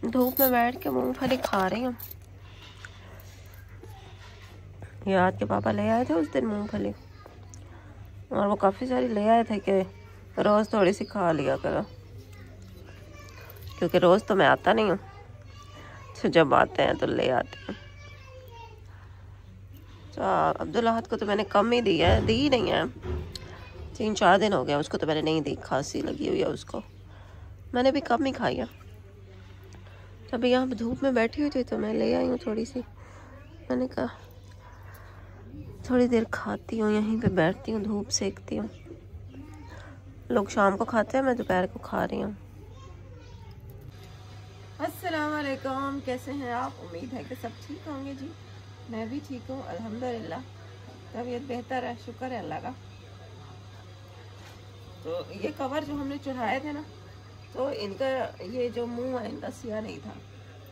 धूप में बैठ के मूंगफली खा रही हूँ। याद के पापा ले आए थे उस दिन मूंगफली, और वो काफ़ी सारी ले आए थे कि रोज़ थोड़ी सी खा लिया करो, क्योंकि रोज़ तो मैं आता नहीं हूँ, तो जब आते हैं तो ले आते हैं। तो अब्दुल अहद को तो मैंने कम ही दी है, दी नहीं है, 3-4 दिन हो गया उसको तो मैंने नहीं दी, खांसी लगी हुई है उसको, मैंने भी कम ही खाई है। तो अभी यहाँ धूप में बैठी हुई थी तो मैं ले आई हूँ थोड़ी सी, मैंने कहा थोड़ी देर खाती हूँ, यहीं पे बैठती हूँ, धूप सेकती हूँ। लोग शाम को खाते हैं, मैं दोपहर को खा रही हूँ। अस्सलाम वालेकुम, कैसे हैं आप? उम्मीद है कि सब ठीक होंगे जी। मैं भी ठीक हूँ अल्हम्दुलिल्लाह, तबीयत बेहतर है, शुक्र है अल्लाह का। तो ये कवर जो हमने चढ़ाए थे ना, तो इनका ये जो मुंह है इनका सिया नहीं था,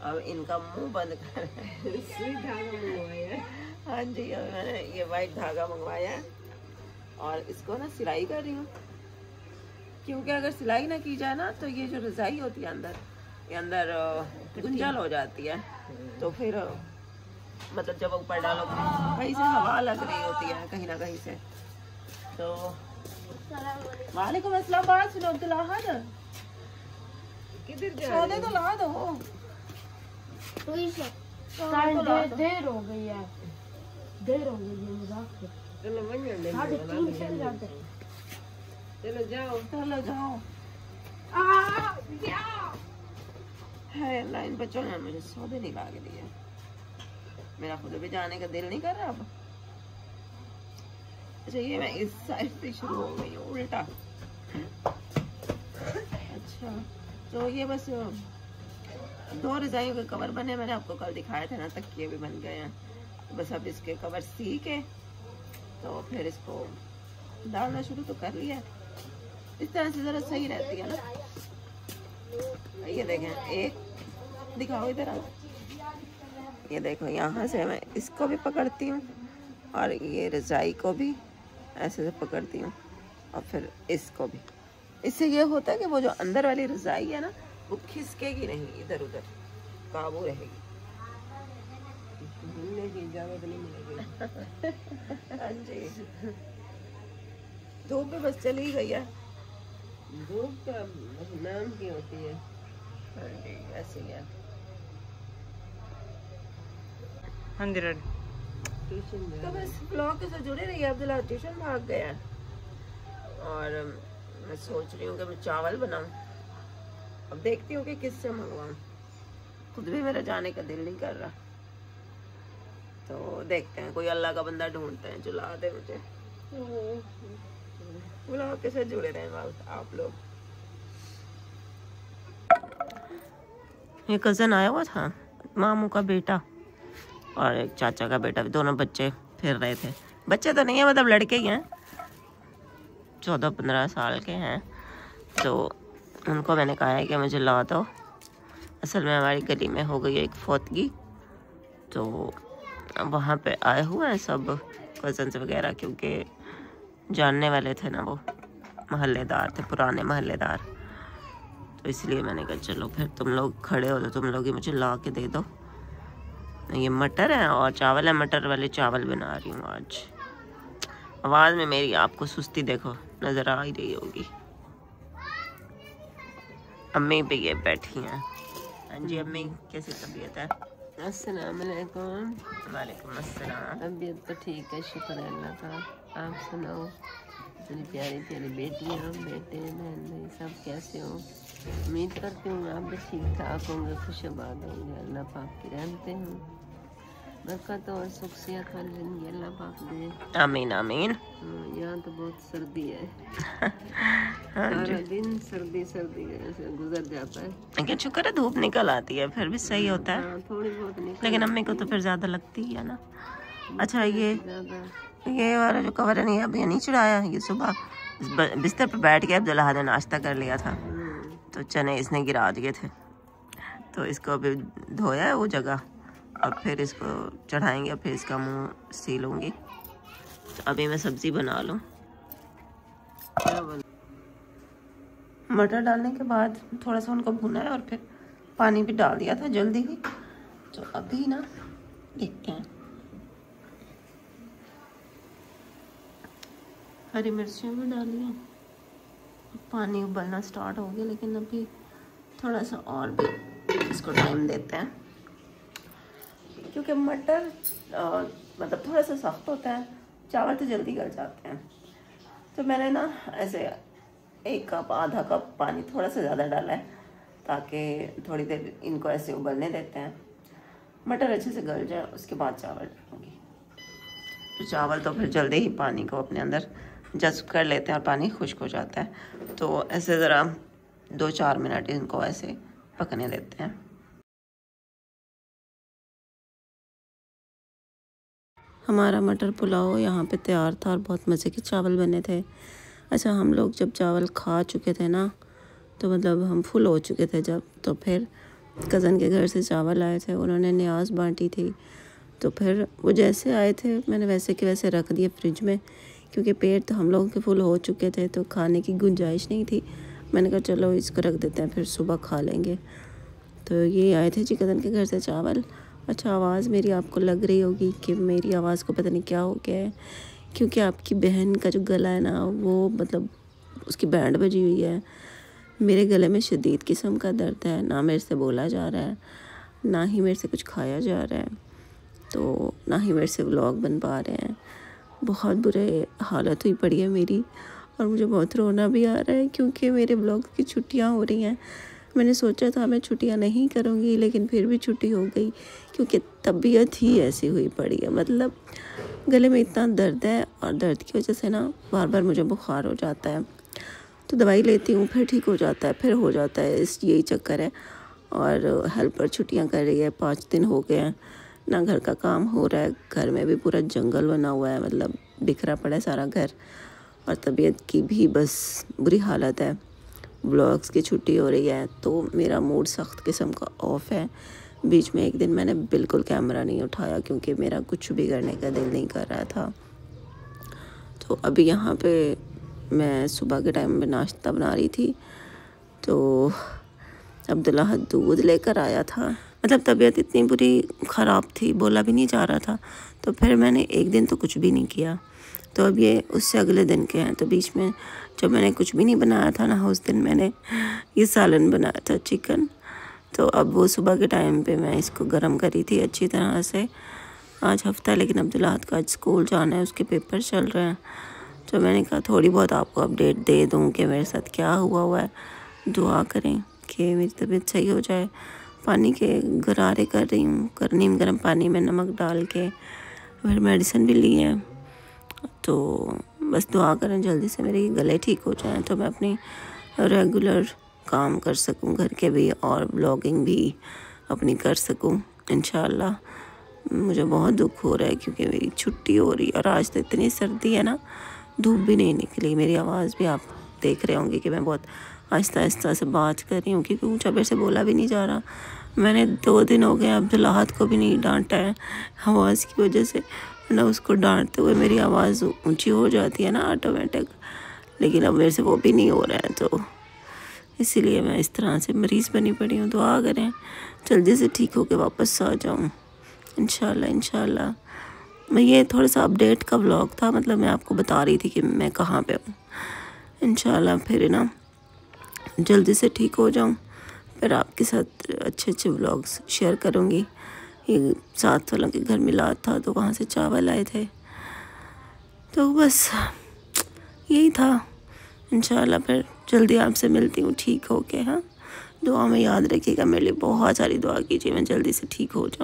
अब इनका मुंह बंद कर सुई धागा मंगवाया है। हाँ जी, अब मैंने ये वाइट धागा मंगवाया है और इसको ना सिलाई कर रही हूँ, क्योंकि अगर सिलाई ना की जाए ना तो ये जो रजाई होती है अंदर, ये अंदर गुंजल हो जाती है, तो फिर मतलब जब ऊपर डालो कहीं से हवा लग रही होती है कहीं ना कहीं से। तो वालेकुम अस्सलाम, बात सुनो अब्दुल अहद, किधर जा रहे हो? तो ला दो, देर हो गई है, देर हो गई है, चलो जाओ है लाइन बच्चों ने मुझे सौदे नहीं ला के दिए, मेरा खुद भी जाने का दिल नहीं कर रहा अब। अच्छा, ये मैं इस साइड से शुरू हो गई हूँ उल्टा। अच्छा, तो ये बस 2 रजाइयों के कवर बने, मैंने आपको कल दिखाए थे ना, तकिए भी बन गए हैं। बस अब इसके कवर सी के तो फिर इसको डालना शुरू तो कर लिया, इस तरह से ज़रा सही रहती है ना। ये देखें, एक दिखाओ इधर आओ, ये देखो यहाँ से मैं इसको भी पकड़ती हूँ और ये रजाई को भी ऐसे से पकड़ती हूँ और फिर इसको भी। इससे ये होता है कि वो जो अंदर वाली रजाई है ना, वो खिसकेगी नहीं, इधर उधर काबू रहेगी, घूमने की इजाजत नहीं मिलेगी। हाँ जी, धूप भी बस चली गई है, धूप का नाम की होती है। हाँ जी ऐसे ही है। हाँ जी, ट्यूशन तो बस ब्लॉग के साथ जुड़े रहिए। अब्दुल्ला ट्यूशन भाग गया और मैं सोच रही हूँ कि मैं चावल बनाऊं, अब देखती हूँ कि किससे मंगवाऊं, खुद भी मेरा जाने का दिल नहीं कर रहा, तो देखते हैं कोई अल्लाह का बंदा ढूंढते हैं जो ला दे मुझे। ब्लॉग के साथ जुड़े रहे आप लोग। ये कज़न आया हुआ था, मामू का बेटा और एक चाचा का बेटा, दोनों बच्चे फिर रहे थे। बच्चे तो नहीं है, मतलब लड़के ही हैं, 14-15 साल के हैं। तो उनको मैंने कहा है कि मुझे ला दो। असल में हमारी गली में हो गई एक फौतगी, तो वहाँ पे आए हुए हैं सब कज़न्स वगैरह, क्योंकि जानने वाले थे ना, वो महल्लेदार थे, पुराने महल्लेदार, तो इसलिए मैंने कहा चलो फिर तुम लोग खड़े हो तो तुम लोग ही मुझे ला के दे दो। ये मटर है और चावल है, मटर वाले चावल बना रही हूँ आज। आवाज़ में मेरी आपको सुस्ती देखो नज़र आ ही रही होगी। अम्मी भी ये बैठी हैं। हाँ जी अम्मी, कैसी तबीयत है? अस्सलाम वालेकुम। वालेकुम अस्सलाम। तबीयत तो ठीक है, शुक्र है अल्लाह का। आप सुनाओ, मेरी प्यारी प्यारी बेटियाँ बेटे बहन सब कैसे हो? उम्मीद करती हूँ आप भी ठीक ठाक होंगे, खुशबाद होंगे, अल्लाह पाक की रहमतें हों, बरकत और सुख सेहत वाली जिंदगी अल्लाह पाक दे। आमीन आमीन। यहाँ तो बहुत सर्दी है। हाँ सारा दिन सर्दी सर्दी ऐसे गुजर जाता है, लेकिन शुक्र है धूप निकल आती है, फिर भी सही होता है। हाँ, थोड़ी बहुत निकल, लेकिन अम्मी को तो फिर ज़्यादा लगती ही है ना। अच्छा, ये वाला जो कवर है नहीं, अभी नहीं चढ़ाया, ये सुबह बिस्तर पर बैठ के अब्दुल्ला ने नाश्ता कर लिया था, तो चने इसने गिरा दिए थे, तो इसको अभी धोया है वो जगह, और फिर इसको चढ़ाएंगे, फिर इसका मुंह सीलूंगी। तो अभी मैं सब्जी बना लूँ। मटर डालने के बाद थोड़ा सा उनको भुना है और फिर पानी भी डाल दिया था जल्दी ही। तो अभी ना देखते हैं, हरी मिर्चियाँ भी डाली हैं, पानी उबलना स्टार्ट हो गया, लेकिन अभी थोड़ा सा और भी इसको टाइम देते हैं, क्योंकि मटर मतलब थोड़ा सा सख्त होता है, चावल तो जल्दी गल जाते हैं। तो मैंने ना ऐसे 1 कप आधा कप पानी थोड़ा सा ज़्यादा डाला है, ताकि थोड़ी देर इनको ऐसे उबलने देते हैं, मटर अच्छे से गल जाए, उसके बाद चावल डालूँगी। तो चावल तो फिर जल्दी ही पानी को अपने अंदर जज्ब कर लेते हैं और पानी खुश्क हो जाता है। तो ऐसे ज़रा 2-4 मिनट इनको ऐसे पकने देते हैं। हमारा मटर पुलाव यहाँ पे तैयार था और बहुत मज़े के चावल बने थे। अच्छा, हम लोग जब चावल खा चुके थे ना, तो मतलब हम फुल हो चुके थे जब, तो फिर कज़न के घर से चावल आए थे, उन्होंने न्याज बांटी थी। तो फिर वो जैसे आए थे मैंने वैसे के वैसे रख दिए फ्रिज में, क्योंकि पेट तो हम लोगों के फुल हो चुके थे, तो खाने की गुंजाइश नहीं थी। मैंने कहा चलो इसको रख देते हैं, फिर सुबह खा लेंगे। तो ये आए थे जी कज़न के घर से चावल। अच्छा, आवाज़ मेरी आपको लग रही होगी कि मेरी आवाज़ को पता नहीं क्या हो गया है, क्योंकि आपकी बहन का जो गला है ना, वो मतलब उसकी बैंड बजी हुई है। मेरे गले में शदीद किस्म का दर्द है, ना मेरे से बोला जा रहा है, ना ही मेरे से कुछ खाया जा रहा है, तो ना ही मेरे से व्लॉग बन पा रहे हैं। बहुत बुरे हालत हुई पड़ी है मेरी, और मुझे बहुत रोना भी आ रहा है, क्योंकि मेरे व्लॉग की छुट्टियां हो रही हैं। मैंने सोचा था मैं छुट्टियां नहीं करूँगी, लेकिन फिर भी छुट्टी हो गई, क्योंकि तबीयत ही ऐसी हुई पड़ी है। मतलब गले में इतना दर्द है, और दर्द की वजह से ना बार बार मुझे बुखार हो जाता है। तो दवाई लेती हूँ, फिर ठीक हो जाता है, फिर हो जाता है, यही चक्कर है। और हेल्पर छुट्टियाँ कर रही है, 5 दिन हो गए हैं, ना घर का काम हो रहा है, घर में भी पूरा जंगल बना हुआ है, मतलब बिखरा पड़ा है सारा घर, और तबीयत की भी बस बुरी हालत है। ब्लॉग्स की छुट्टी हो रही है, तो मेरा मूड सख्त किस्म का ऑफ है। बीच में एक दिन मैंने बिल्कुल कैमरा नहीं उठाया, क्योंकि मेरा कुछ भी करने का दिल नहीं कर रहा था। तो अभी यहाँ पे मैं सुबह के टाइम में नाश्ता बना रही थी, तो अब्दुल्ला दूध लेकर आया था। मतलब तबीयत इतनी बुरी ख़राब थी, बोला भी नहीं जा रहा था। तो फिर मैंने एक दिन तो कुछ भी नहीं किया, तो अब ये उससे अगले दिन के हैं। तो बीच में जब मैंने कुछ भी नहीं बनाया था ना, उस दिन मैंने ये सालन बनाया था, चिकन। तो अब वो सुबह के टाइम पे मैं इसको गर्म करी थी अच्छी तरह से। आज हफ्ता है, लेकिन अब्दुल्ला का आज स्कूल जाना है, उसके पेपर चल रहे हैं। तो मैंने कहा थोड़ी बहुत आपको अपडेट दे दूँ कि मेरे साथ क्या हुआ है। दुआ करें कि मेरी तबीयत सही हो जाए। पानी के गरारे कर रही हूँ, नीम गर्म पानी में नमक डाल के, फिर मेडिसिन भी ली है। तो बस दुआ करें जल्दी से मेरे गले ठीक हो जाए, तो मैं अपनी रेगुलर काम कर सकूं, घर के भी और ब्लॉगिंग भी अपनी कर सकूं इंशाल्लाह। मुझे बहुत दुख हो रहा है, क्योंकि मेरी छुट्टी हो रही है, और आज तो इतनी सर्दी है ना, धूप भी नहीं निकली। मेरी आवाज़ भी आप देख रहे होंगे कि मैं बहुत आहिस्ता आहिस्ता से बात कर रही हूँ, क्योंकि ऊँचा मेरे से बोला भी नहीं जा रहा। मैंने 2 दिन हो गए अब्दुल्ला को भी नहीं डांटा है आवाज़ की वजह से, ना उसको डांटते हुए मेरी आवाज़ ऊंची हो जाती है ना ऑटोमेटिक, लेकिन अब मेरे से वो भी नहीं हो रहा है। तो इसीलिए मैं इस तरह से मरीज़ बनी पड़ी हूँ। दुआ करें जल्दी से ठीक होकर वापस आ जाऊँ इंशाल्लाह। मैं ये थोड़ा सा अपडेट का व्लॉग था, मतलब मैं आपको बता रही थी कि मैं कहाँ पे हूँ। इंशाल्लाह फिर ना जल्दी से ठीक हो जाऊँ, फिर आपके साथ अच्छे अच्छे व्लॉग्स शेयर करूँगी। ये साथ वालों के घर मिलाद था, तो वहाँ से चावल आए थे, तो बस यही था। इंशाल्लाह फिर जल्दी आपसे मिलती हूँ ठीक हो के। हाँ, दुआ में याद रखिएगा, मेरे लिए बहुत सारी दुआ कीजिए, मैं जल्दी से ठीक हो जाऊँ।